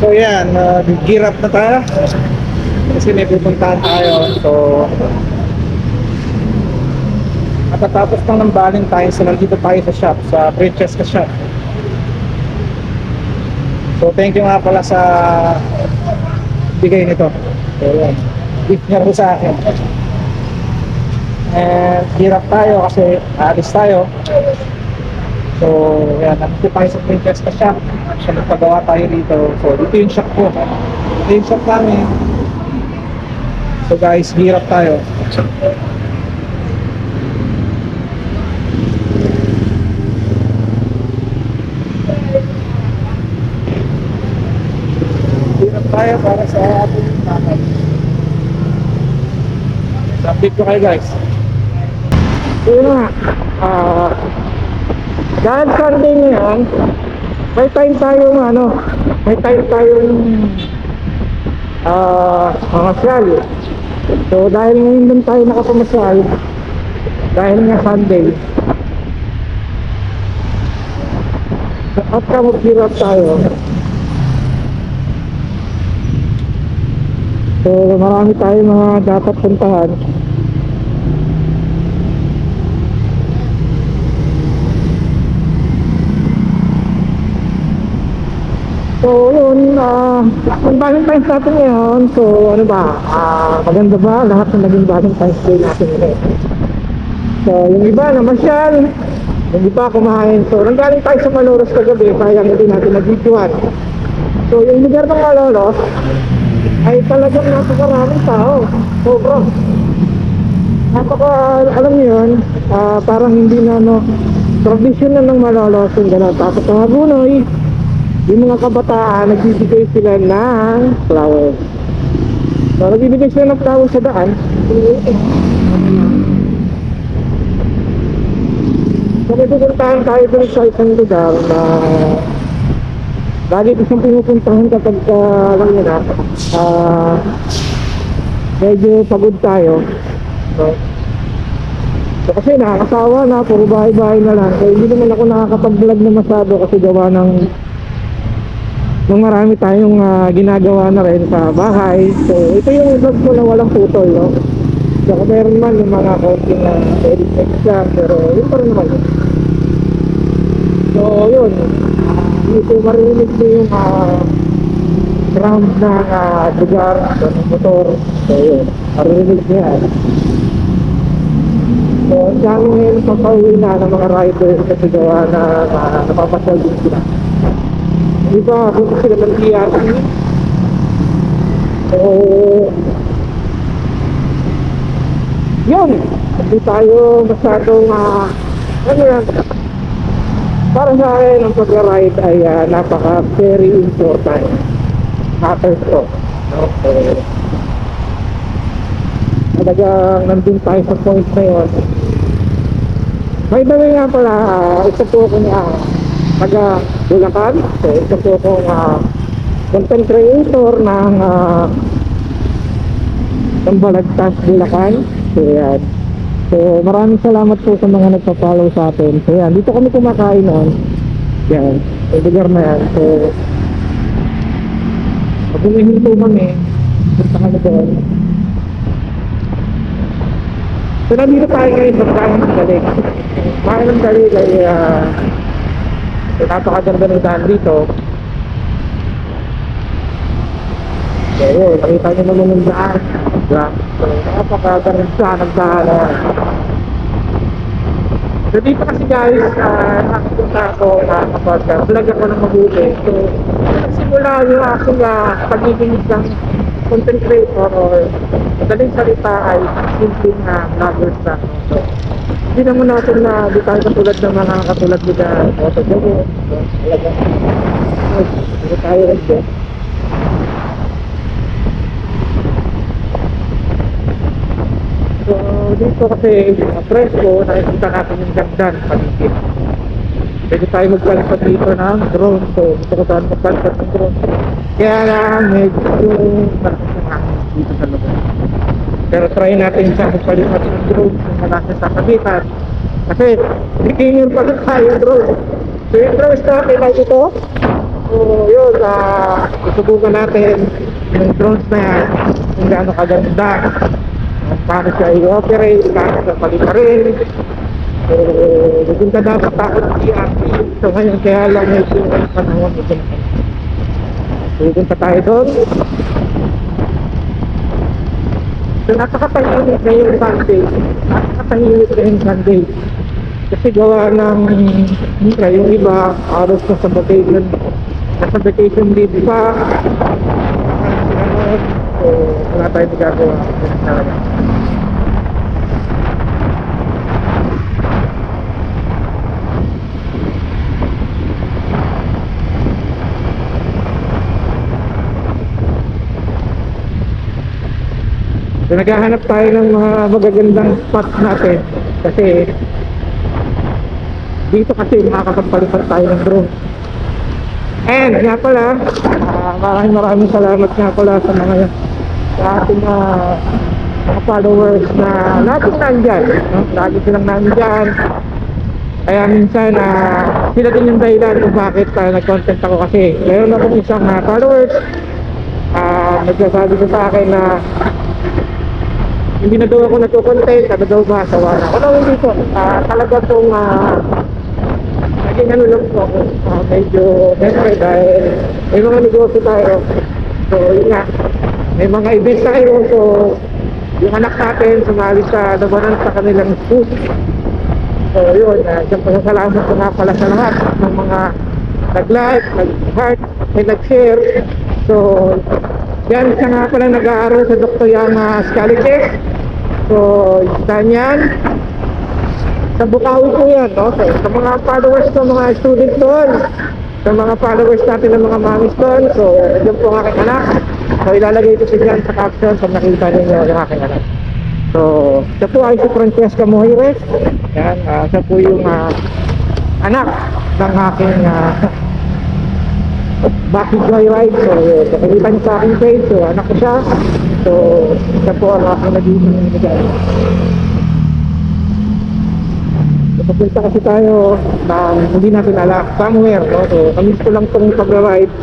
So yan, gear up na tayo. Kasi may pupuntahan tayo. So, matatapos lang ng Valentine's. So, nandito tayo sa shop, sa Francesca shop. So, thank you nga pala sa bigay nito. So, yan. Gift niya po sa akin. And gear up tayo kasi aalis tayo. So, yan. Nandito tayo sa Francesca shop. So, nagpagawa tayo dito. So, dito yung shop ko. Ito yung shop namin. So guys, gear up tayo. Gear up tayo para sa ating nanay. Update ko kayo guys. Yun nga, dahil Sunday ngayon, may time tayong mamasyal. So dahil ngayon doon tayo nakapamasyal, dahil nga Sunday, at mag-gear up tayo. So marami tayong mga dapat puntahan. So yun, ang Valentine's natin ngayon. So ano ba, maganda ba lahat ng naging Valentine's Day natin ngayon? So yung iba namasyal, yung iba kumain. So nanggaling tayo sa Malolos kagabi, sayang hindi natin nag-videoan. So yung lugar ng Malolos ay talagang napakaraming tao, sobrang alam niyo yun, parang hindi na tradisyon na ng Malolos yung gano'n. Tapos sa Hagunoy, yung mga kabataan, nagbibigay sila ng flowers. So, nagbibigay sila ng flowers sa daan. So, may pupuntahan tayo dun sa isang lugar na lagi ko siyang pinupuntahan kapag alam niyo na, medyo pagod tayo. So, kasi nakakasawa na, puro bahay-bahay na lang. So, hindi naman ako nakakapag-vlog na masyado kasi gawa ng marami tayong ginagawa na rin sa bahay. So ito yung vlog ko na walang putol, no? So meron man yung mga konting edit lang, pero yun pa rin naman. So yun, dito marinig ko yung ground ng lugar, ng motor. So yun, marinig niya. So ang dami ngayon papauwi na ng mga riders kasi gawa na napapasyal din sila. Iba, kung sila ng TRT. So, yun. Hindi tayo masyadong, ano yan, para sa akin, ang pag-ride ay very important. Matters to. Okay. Talagang nandun tayo sa point na yun. By the way nga pala, isa po ko niya, taga Bulacan. So ito po akong content creator ng Balagtas, Bulacan. So yan. So maraming salamat po sa mga nagpa-follow sa atin. So yan, dito kami kumakain noon. Yan, sa lugar na yan. So pag humihinto kami, punta kami doon. So nandito tayo ngayon sa Kain ng Galing. Kain ng Galing ay so, napakaganda ng daan dito. So yun, nakita nyo naman yung daan. So napakaganda ng daan. So dito kasi guys, nakapunta ako kapag vlog ako ng mabuti. So nagsimula yung aking pagiging isang content creator or madaling salita ay simpleng vloggers na. So hindi naman natin na di tayo katulad ng mga katulad nila Motojogo. So talaga hindi tayo rin siya. So dito kasi presko, nakikita natin yung ganda ng paligid. Pwede tayo magpalipad dito ng drone. So gusto ko saan magpalipad ng drone. Kaya lang medyo dito sa lugar. Pero try natin siya magpalipad ng drone kung wala siya sa kabitan. Kasi beginner pa lang tayo drone. So yung drone natin ay ito. So yun, susubukan natin yung drones na yan, kung gaano kaganda, paano siya i-operate, paano siya paliparin. Doon ka dapat takot PRP. So ngayon kaya lang medyo yung panahon ito. Pupunta tayo doon. So napakatahimik na yung Sunday. Napakatahimik na yung Sunday. Kasi gawa ng yung iba, aros na sa vacation. Nasa vacation leave pa. So wala tayo magagawa. So naghahanap tayo ng mga magagandang spot natin kasi dito kasi makakapagpalipat tayo ng drone. And nga pala, maraming salamat nga pala sa mga sa ating mga followers na laging nandyan, no? Lagi silang nandyan. Kaya minsan sila din yung dahilan kung bakit nag-content ako kasi mayroon akong isang followers nagsasabi ko sa akin na hindi na daw ako nagko-content, ano daw ba, sawa na. Ano hindi po, talaga itong naging ano lang po ako, medyo siyempre dahil may mga negosyo tayo. So yun nga, may mga events tayo, so yung anak natin sumali sa labanan sa kanilang school. So yun, siyempre salamat ko nga pala sa lahat ng mga nag-like, nag-heart, may nag-share. So yan, siya nga pala nag-aaral sa Dr. Yama Scaliches. So, saan yan? Sa Bukawi po yan, no? So, sa mga followers ng mga students doon, sa mga followers natin ng mga mamis doon, so, yun po ang aking anak. So, ilalagay ko siya dyan sa caption pag nakita ninyo yung aking anak. So, siya po ay si Francesca Moires. Yan, siya po yung anak ng aking Bakit Joyride. So, nakikita niyo sa aking page. So, anak ko siya. So, siya po ang aking nag-iisang nilagay. So, papunta kasi tayo na hindi natin alam. Somewhere, no? So, namiss ko lang itong pag-ride.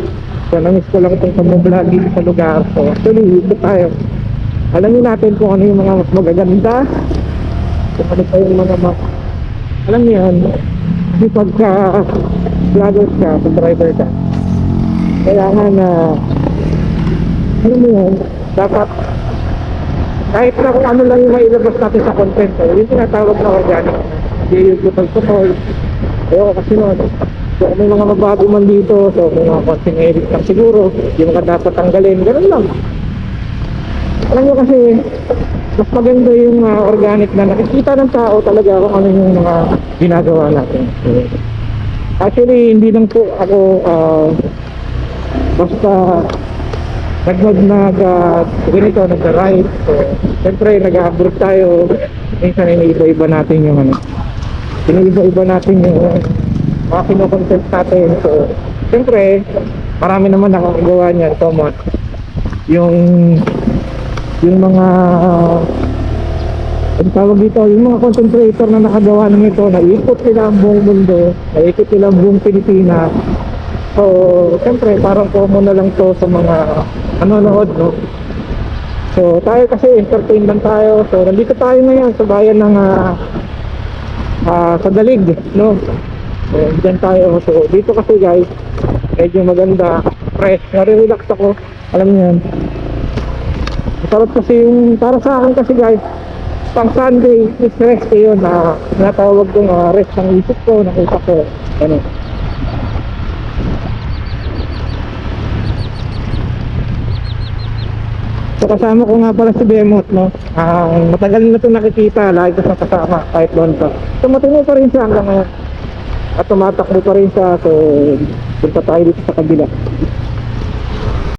So, namiss ko lang itong pag-vlog dito sa lugar. So, actually, dito tayo. Alamin natin kung ano yung mga mas magaganda. Kung ano pa yung mga alam niyo yan. Kasi pagka vloggers ka, pag driver ka, kailangan ano mo yun, dapat kahit na kung ano lang yung mailabas natin sa content, so, yung tinatawag na organic, hindi yung tutol-tutol. Ayoko kasi nun, so may mga mabago man dito, so may mga content edit lang siguro, yung mga dapat tanggalin, gano'n lang. Alam nyo kasi mas maganda yung organic na nakikita ng tao talaga kung ano yung mga ginagawa natin. So, actually hindi lang po ako basta ganito, nag-ride. So, siyempre, nag-abroad tayo. Minsan, iniiba-iba natin yung iniiba-iba natin yung mga kinocontent natin. So, siyempre, marami naman nakakagawa niyan. Tomot. Yung mga ang tawag dito, yung mga content creator na nakagawa ng ito, naikot sila ang buong mundo, naikot sila ang buong Pilipinas. So, siyempre, parang common na lang to sa mga nanonood, no? So, tayo kasi entertain lang tayo. So, nandito tayo ngayon sa bayan ng sa Dalig, no? So, dyan tayo. So, dito kasi guys, medyo maganda, fresh, nare-relax ako. Alam niyo yan. Masarap kasi yung, para sa akin kasi guys, pang Sunday, is rest yun na natawag kong rest ng isip ko, ng utak ko. Ano? So kasama ko nga pala si Bemot, no? Matagal na ito nakikita, lagi ko sa kasama kahit doon pa. So matino pa rin siya hanggang ngayon. At tumatakbo pa rin siya, so punta tayo dito sa kabila.